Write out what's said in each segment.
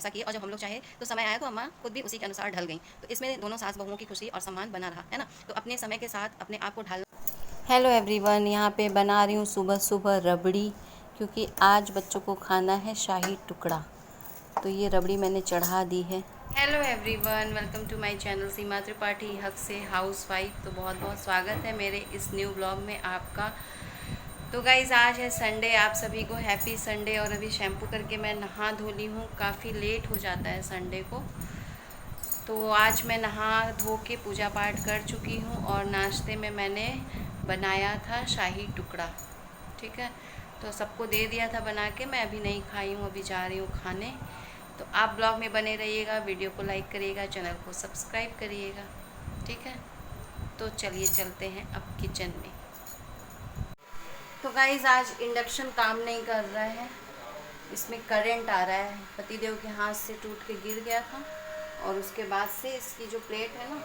वैसा किए, और जब हम लोग चाहे तो समय आया तो अम्मा खुद भी उसी के अनुसार ढल गई। तो इसमें दोनों सास बहुओं की खुशी और सम्मान बना रहा है ना। तो अपने समय के साथ अपने आप को ढाल। हेलो एवरीवन, यहाँ पे बना रही हूँ सुबह सुबह रबड़ी, क्योंकि आज बच्चों को खाना है शाही टुकड़ा। तो ये रबड़ी मैंने चढ़ा दी है। Hello everyone, welcome to my channel Seema Tripathi हक से हाउस वाइफ। तो बहुत बहुत स्वागत है मेरे इस न्यू ब्लॉग में आपका। तो गाइज़ आज है संडे, आप सभी को हैप्पी संडे। और अभी शैम्पू करके मैं नहा धो ली हूँ, काफ़ी लेट हो जाता है संडे को। तो आज मैं नहा धो के पूजा पाठ कर चुकी हूँ, और नाश्ते में मैंने बनाया था शाही टुकड़ा, ठीक है। तो सबको दे दिया था बना के, मैं अभी नहीं खाई हूँ, अभी जा रही हूँ खाने। तो आप ब्लॉग में बने रहिएगा, वीडियो को लाइक करिएगा, चैनल को सब्सक्राइब करिएगा, ठीक है। तो चलिए चलते हैं अब किचन में। तो गाइज़ आज इंडक्शन काम नहीं कर रहा है, इसमें करंट आ रहा है। पतिदेव के हाथ से टूट के गिर गया था, और उसके बाद से इसकी जो प्लेट है ना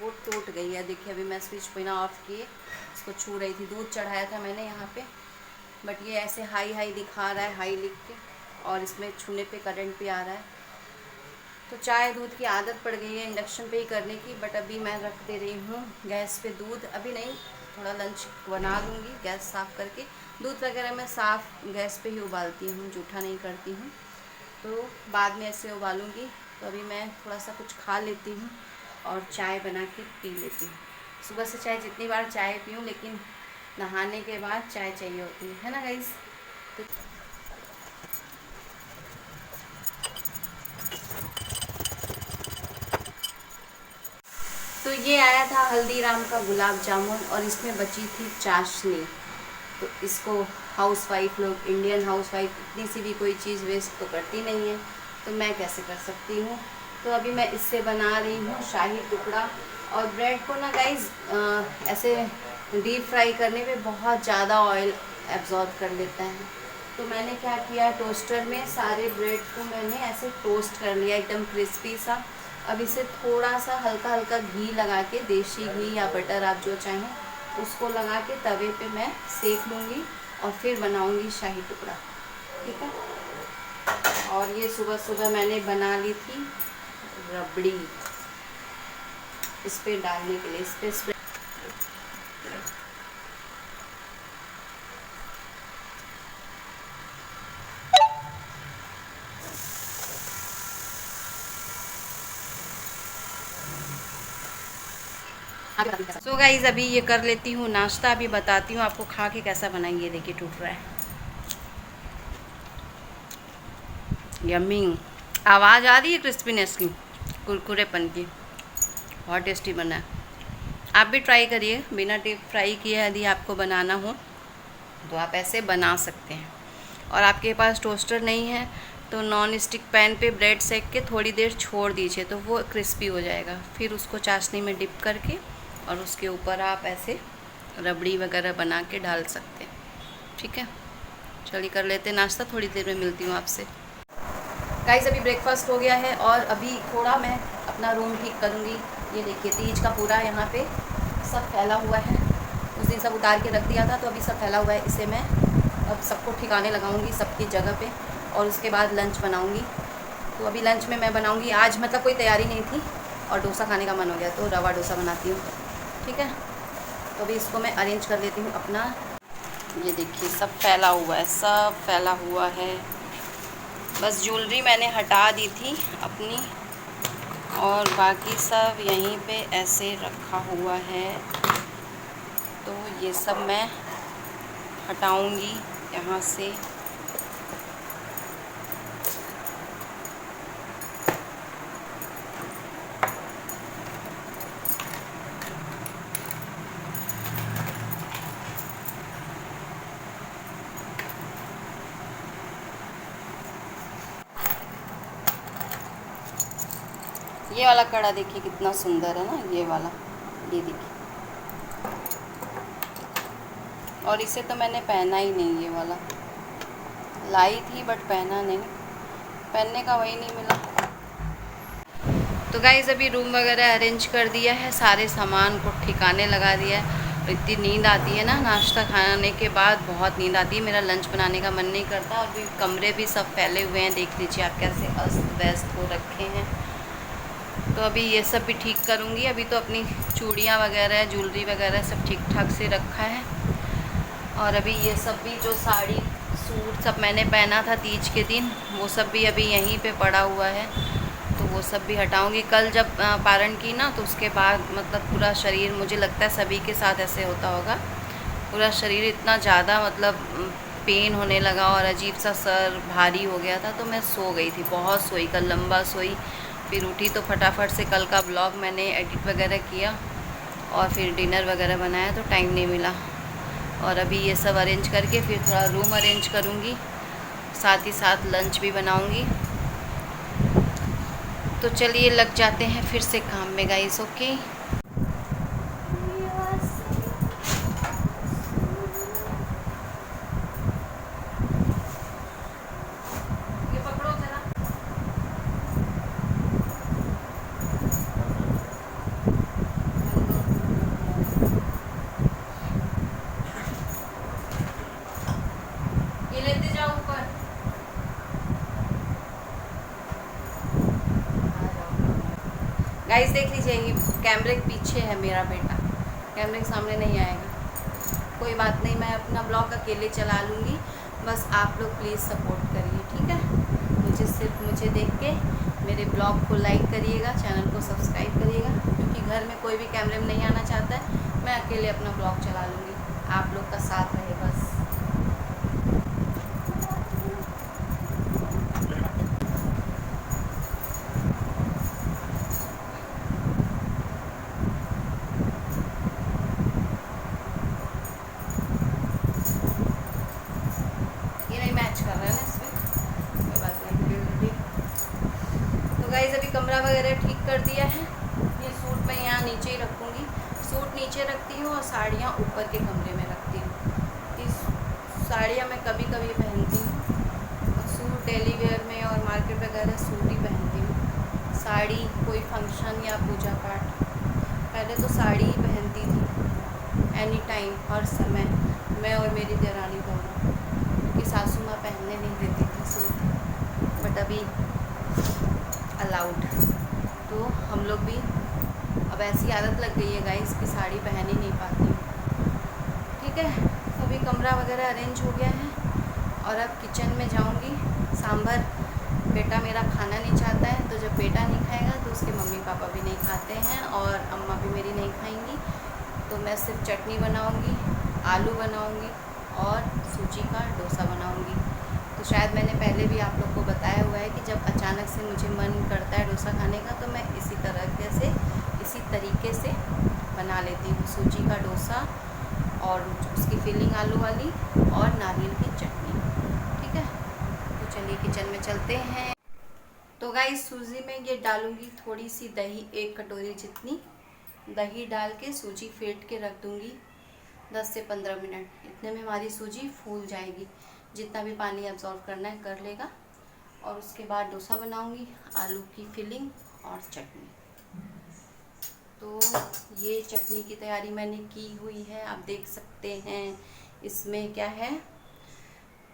वो टूट गई है। देखिए अभी मैं स्विच बिना ऑफ किए इसको छू रही थी। दूध चढ़ाया था मैंने यहाँ पे, बट ये ऐसे हाई हाई दिखा रहा है, हाई लिख के, और इसमें छूने पे करंट भी आ रहा है। तो चाय दूध की आदत पड़ गई है इंडक्शन पे ही करने की, बट अभी मैं रख दे रही हूँ गैस पे दूध। अभी नहीं, थोड़ा लंच बना लूँगी गैस साफ़ करके। दूध वगैरह मैं साफ़ गैस पे ही उबालती हूँ, जूठा नहीं करती हूँ, तो बाद में ऐसे उबालूँगी। तो अभी मैं थोड़ा सा कुछ खा लेती हूँ और चाय बना के पी लेती हूँ। सुबह से चाहे जितनी बार चाय पीऊँ, लेकिन नहाने के बाद चाय चाहिए होती है ना गाइज़। तो ये आया था हल्दीराम का गुलाब जामुन, और इसमें बची थी चाशनी। तो इसको हाउसवाइफ लोग, इंडियन हाउसवाइफ इतनी सी भी कोई चीज़ वेस्ट तो करती नहीं है, तो मैं कैसे कर सकती हूँ। तो अभी मैं इससे बना रही हूँ शाही टुकड़ा। और ब्रेड को ना गाइज ऐसे डीप फ्राई करने पे बहुत ज़्यादा ऑयल एब्जॉर्ब कर लेता है। तो मैंने क्या किया, टोस्टर में सारे ब्रेड को मैंने ऐसे टोस्ट कर लिया एकदम क्रिस्पी सा। अब इसे थोड़ा सा हल्का हल्का घी लगा के, देसी घी या बटर आप जो चाहें उसको लगा के तवे पे मैं सेक लूँगी, और फिर बनाऊँगी शाही टुकड़ा, ठीक है। और ये सुबह सुबह मैंने बना ली थी रबड़ी, इस पर डालने के लिए, इस पर सो गाइज अभी ये कर लेती हूँ नाश्ता, अभी बताती हूँ आपको खा के कैसा बनाएंगे। देखिए टूट रहा है, यम्मी आवाज़ आ रही है क्रिस्पीनेस की, कुरकुरेपन की, बहुत टेस्टी बना है। आप भी ट्राई करिए, बिना डीप फ्राई किए यदि आपको बनाना हो तो आप ऐसे बना सकते हैं। और आपके पास टोस्टर नहीं है तो नॉन स्टिक पैन पे ब्रेड सेक के थोड़ी देर छोड़ दीजिए, तो वो क्रिस्पी हो जाएगा। फिर उसको चाशनी में डिप करके और उसके ऊपर आप ऐसे रबड़ी वगैरह बना के डाल सकते हैं, ठीक है। चलिए कर लेते हैं नाश्ता, थोड़ी देर में मिलती हूँ आपसे। गाइस अभी ब्रेकफास्ट हो गया है, और अभी थोड़ा मैं अपना रूम ठीक करूँगी। ये देखिए तीज का पूरा यहाँ पे सब फैला हुआ है, उस दिन सब उतार के रख दिया था, तो अभी सब फैला हुआ है। इसे मैं अब सबको ठिकाने लगाऊंगी सबकी जगह पे, और उसके बाद लंच बनाऊंगी। तो अभी लंच में मैं बनाऊंगी, आज मतलब कोई तैयारी नहीं थी और डोसा खाने का मन हो गया, तो रवा डोसा बनाती हूँ, ठीक है। तो अभी इसको मैं अरेंज कर लेती हूँ अपना। ये देखिए सब फैला हुआ है, सब फैला हुआ है। बस ज्वेलरी मैंने हटा दी थी अपनी, और बाकी सब यहीं पे ऐसे रखा हुआ है। तो ये सब मैं हटाऊंगी यहाँ से। ये वाला कड़ा देखिए कितना सुंदर है ना, ये वाला, ये देखिए। और इसे तो मैंने पहना ही नहीं, ये वाला लाई थी बट पहना नहीं, पहनने का वही नहीं मिला। तो गाइस अभी रूम वगैरह अरेंज कर दिया है, सारे सामान को ठिकाने लगा दिया है। इतनी नींद आती है ना, नाश्ता खाने के बाद बहुत नींद आती है, मेरा लंच बनाने का मन नहीं करता। और भी कमरे भी सब फैले हुए हैं, देख लीजिए आप कैसे अस्त व्यस्त हो रखे हैं। तो अभी ये सब भी ठीक करूँगी। अभी तो अपनी चूड़ियाँ वगैरह, ज्वेलरी वगैरह सब ठीक ठाक से रखा है। और अभी ये सब भी जो साड़ी सूट सब मैंने पहना था तीज के दिन, वो सब भी अभी यहीं पे पड़ा हुआ है, तो वो सब भी हटाऊंगी। कल जब पारण की ना, तो उसके बाद मतलब पूरा शरीर, मुझे लगता है सभी के साथ ऐसे होता होगा, पूरा शरीर इतना ज़्यादा मतलब पेन होने लगा और अजीब सा सर भारी हो गया था। तो मैं सो गई थी, बहुत सोई, कल लंबा सोई। फिर उठी तो फटाफट से कल का ब्लॉग मैंने एडिट वगैरह किया और फिर डिनर वगैरह बनाया, तो टाइम नहीं मिला। और अभी ये सब अरेंज करके फिर थोड़ा रूम अरेंज करूँगी, साथ ही साथ लंच भी बनाऊँगी। तो चलिए लग जाते हैं फिर से काम में गाइस। ओके, ये पकड़ो जरा। ये लेते जाओ ऊपर। गाइस देख लीजिए, ये कैमरे के पीछे है मेरा बेटा, कैमरे के सामने नहीं आएगा। कोई बात नहीं, मैं अपना ब्लॉग अकेले चला लूँगी, बस आप लोग प्लीज़ सपोर्ट करिए, ठीक है। मुझे सिर्फ मुझे देख के मेरे ब्लॉग को लाइक करिएगा, चैनल को सब्सक्राइब करिएगा, क्योंकि घर में कोई भी कैमरे में नहीं आना चाहता है। मैं अकेले अपना ब्लॉग चला लूँगी, आप लोग का साथ रहे बस। गाइस अभी कमरा वगैरह ठीक कर दिया है। ये सूट मैं यहाँ नीचे ही रखूँगी, सूट नीचे रखती हूँ और साड़ियाँ ऊपर के कमरे में रखती हूँ। इस साड़ियाँ मैं कभी कभी पहनती हूँ, सूट डेली वेयर में और मार्केट वगैरह सूट ही पहनती हूँ। साड़ी कोई फंक्शन या पूजा पाठ, पहले तो साड़ी ही पहनती थी एनी टाइम, हर समय, मैं और मेरी देवरानी दोनों, क्योंकि सासू माँ पहनने नहीं देती थी सूट। बट अभी अलाउड, तो हम लोग भी अब ऐसी आदत लग गई है गाइस कि साड़ी पहन ही नहीं पाती। ठीक है, तो अभी कमरा वगैरह अरेंज हो गया है और अब किचन में जाऊंगी। सांभर बेटा मेरा खाना नहीं चाहता है, तो जब बेटा नहीं खाएगा तो उसके मम्मी पापा भी नहीं खाते हैं और अम्मा भी मेरी नहीं खाएंगी, तो मैं सिर्फ चटनी बनाऊंगी, आलू बनाऊंगी और सूजी का डोसा बनाऊंगी। तो शायद मैंने पहले भी आप लोग को बताया हुआ है कि जब अचानक से मुझे मन करता है डोसा खाने का, तो मैं इसी तरीके से बना लेती हूँ सूजी का डोसा और उसकी फिलिंग आलू वाली और नारियल की चटनी। ठीक है, तो चलिए किचन में चलते हैं। तो गाइस सूजी में ये डालूंगी थोड़ी सी दही, 1 कटोरी जितनी दही डाल के सूजी फेंट के रख दूँगी 10 से 15 मिनट। इतने में हमारी सूजी फूल जाएगी, जितना भी पानी एब्जॉर्ब करना है कर लेगा। और उसके बाद डोसा बनाऊंगी, आलू की फिलिंग और चटनी। तो ये चटनी की तैयारी मैंने की हुई है, आप देख सकते हैं। इसमें क्या है,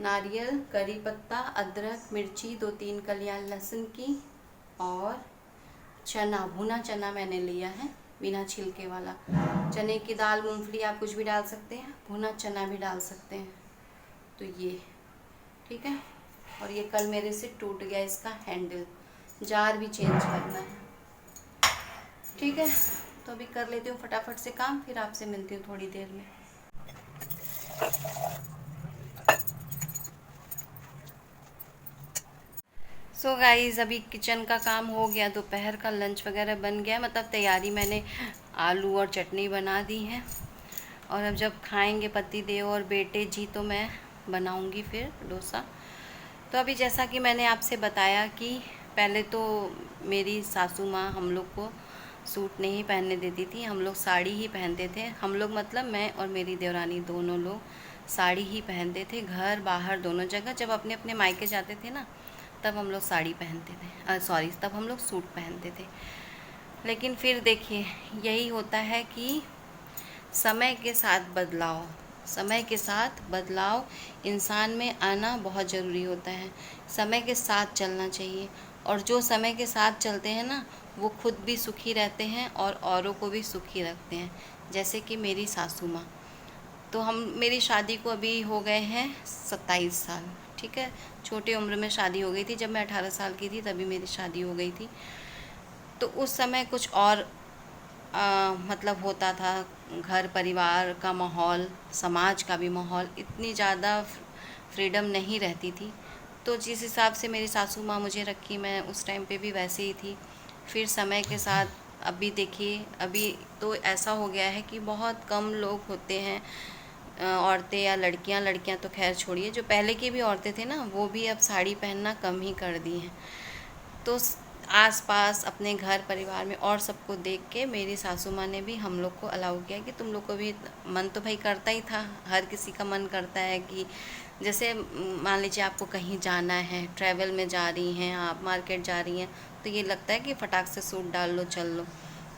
नारियल, करी पत्ता, अदरक, मिर्ची, 2-3 कलियां लहसुन की और चना, भुना चना मैंने लिया है, बिना छिलके वाला। चने की दाल, मूंगफली आप कुछ भी डाल सकते हैं, भुना चना भी डाल सकते हैं। तो ये ठीक है। और ये कल मेरे से टूट गया इसका हैंडल, जार भी चेंज करना है। ठीक है, तो अभी कर लेती हूँ फटाफट से काम, फिर आपसे मिलती हूँ थोड़ी देर में। सो गाइस अभी किचन का काम हो गया, दोपहर का लंच वगैरह बन गया, मतलब तैयारी मैंने आलू और चटनी बना दी है। और अब जब खाएंगे पति देव और बेटे जी, तो मैं बनाऊंगी फिर डोसा। तो अभी जैसा कि मैंने आपसे बताया कि पहले तो मेरी सासू माँ हम लोग को सूट नहीं पहनने देती थी, हम लोग साड़ी ही पहनते थे। हम लोग मतलब मैं और मेरी देवरानी दोनों लोग साड़ी ही पहनते थे, घर बाहर दोनों जगह। जब अपने अपने मायके जाते थे ना, तब हम लोग साड़ी पहनते थे, तब हम लोग सूट पहनते थे। लेकिन फिर देखिए, यही होता है कि समय के साथ बदलाव, समय के साथ बदलाव इंसान में आना बहुत ज़रूरी होता है। समय के साथ चलना चाहिए, और जो समय के साथ चलते हैं ना, वो खुद भी सुखी रहते हैं और औरों को भी सुखी रखते हैं। जैसे कि मेरी सासू माँ, तो मेरी शादी को अभी हो गए हैं 27 साल, ठीक है। छोटी उम्र में शादी हो गई थी, जब मैं 18 साल की थी तभी मेरी शादी हो गई थी। तो उस समय कुछ और मतलब होता था, घर परिवार का माहौल, समाज का भी माहौल, इतनी ज़्यादा फ्रीडम नहीं रहती थी। तो जिस हिसाब से मेरी सासू माँ मुझे रखी, मैं उस टाइम पे भी वैसे ही थी। फिर समय के साथ अभी देखिए, अभी तो ऐसा हो गया है कि बहुत कम लोग होते हैं, औरतें या लड़कियां तो खैर छोड़िए, जो पहले की भी औरतें थे ना, वो भी अब साड़ी पहनना कम ही कर दी हैं। तो आसपास अपने घर परिवार में और सबको देख के मेरी सासू माँ ने भी हम लोग को अलाउ किया कि तुम लोग को भी मन तो भाई करता ही था, हर किसी का मन करता है कि जैसे मान लीजिए आपको कहीं जाना है, ट्रैवल में जा रही हैं आप, मार्केट जा रही हैं, तो ये लगता है कि फटाक से सूट डाल लो चल लो,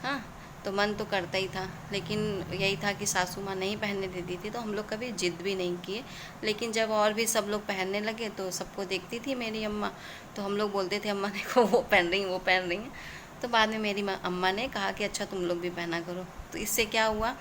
हाँ। तो मन तो करता ही था, लेकिन यही था कि सासू माँ नहीं पहनने देती थी, तो हम लोग कभी जिद भी नहीं किए। लेकिन जब और भी सब लोग पहनने लगे तो सबको देखती थी मेरी अम्मा, तो हम लोग बोलते थे अम्मा देखो वो पहन रही हैं, वो पहन रही हैं। तो बाद में मेरी अम्मा ने कहा कि अच्छा तुम लोग भी पहना करो। तो इससे क्या हुआ,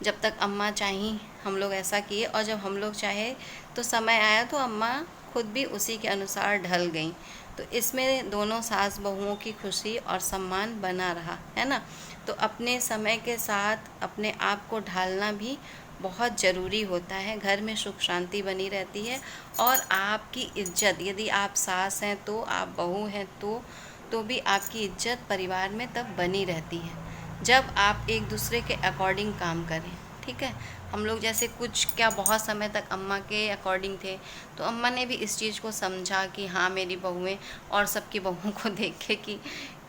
जब तक अम्मा चाहीं हम लोग ऐसा किए, और जब हम लोग चाहे तो समय आया तो अम्मा खुद भी उसी के अनुसार ढल गई। तो इसमें दोनों सास बहुओं की खुशी और सम्मान बना रहा है ना। तो अपने समय के साथ अपने आप को ढालना भी बहुत ज़रूरी होता है। घर में सुख शांति बनी रहती है, और आपकी इज्जत, यदि आप सास हैं तो, आप बहू हैं तो भी आपकी इज्जत परिवार में तब बनी रहती है जब आप एक दूसरे के अकॉर्डिंग काम करें, ठीक है। हम लोग जैसे कुछ क्या बहुत समय तक अम्मा के अकॉर्डिंग थे, तो अम्मा ने भी इस चीज़ को समझा कि हाँ मेरी बहुएं, और सबकी बहुओं को देख के कि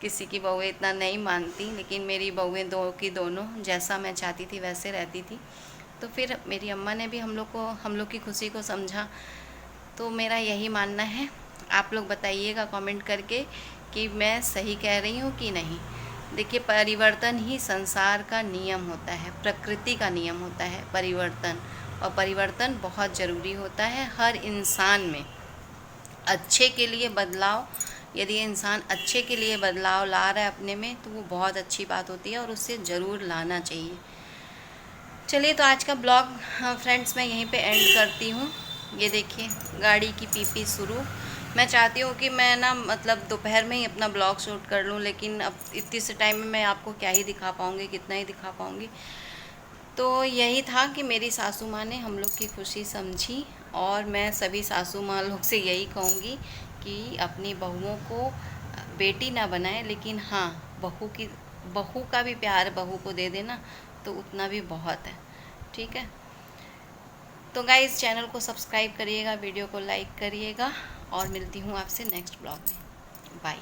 किसी की बहुएं इतना नहीं मानती, लेकिन मेरी बहुएं दो की दोनों जैसा मैं चाहती थी वैसे रहती थी। तो फिर मेरी अम्मा ने भी हम लोग की खुशी को समझा। तो मेरा यही मानना है, आप लोग बताइएगा कमेंट करके कि मैं सही कह रही हूँ कि नहीं। देखिए, परिवर्तन ही संसार का नियम होता है, प्रकृति का नियम होता है परिवर्तन, और परिवर्तन बहुत ज़रूरी होता है हर इंसान में। अच्छे के लिए बदलाव, यदि इंसान अच्छे के लिए बदलाव ला रहा है अपने में, तो वो बहुत अच्छी बात होती है और उससे ज़रूर लाना चाहिए। चलिए, तो आज का ब्लॉग फ्रेंड्स मैं यहीं पे एंड करती हूँ। ये देखिए गाड़ी की पीपी शुरू। मैं चाहती हूँ कि मैं ना मतलब दोपहर में ही अपना ब्लॉग शूट कर लूँ, लेकिन अब इतने से टाइम में मैं आपको क्या ही दिखा पाऊँगी, कितना ही दिखा पाऊँगी। तो यही था कि मेरी सासू माँ ने हम लोग की खुशी समझी, और मैं सभी सासू माँ लोग से यही कहूँगी कि अपनी बहुओं को बेटी ना बनाए, लेकिन हाँ बहू का भी प्यार बहू को दे देना तो उतना भी बहुत है, ठीक है। तो गाइज़, चैनल को सब्सक्राइब करिएगा, वीडियो को लाइक करिएगा, और मिलती हूँ आपसे नेक्स्ट ब्लॉग में। बाय।